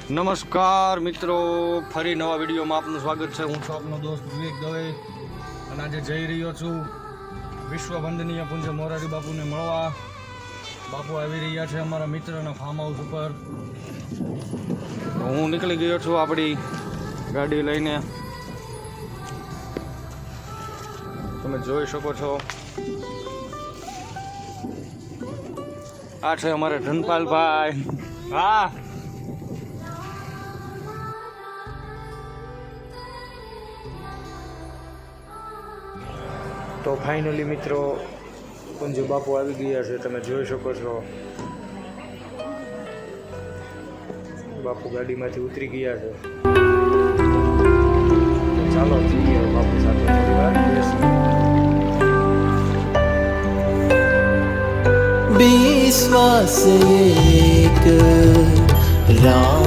નમસ્કાર મિત્રો, ફરી નવા વિડીયોમાં આપનું સ્વાગત છે. હું છું આપનો દોસ્ત વિવેક દવે અને આજે જઈ રહ્યો છું વિશ્વ વંદનીય પૂજ્ય મોરારી બાપુને મળવા. બાપુ આવી રહ્યા છે અમારા મિત્રના ફાર્મ હાઉસ ઉપર. હું નીકળી ગયો છું આપણી ગાડી લઈને. તમે જોઈ શકો છો આ છે અમારા ધનપાલભાઈ. હા, તો ફાઇનલી મિત્રો પૂજ્ય બાપુ આવી ગયા છે. તમે જોઈ શકો છો બાપુ ગાડીમાંથી ઉતરી ગયા છે. તો ચાલો જઈએ બાપુ સાથે થોડી વાર બેસીએ. विश्वास एक राम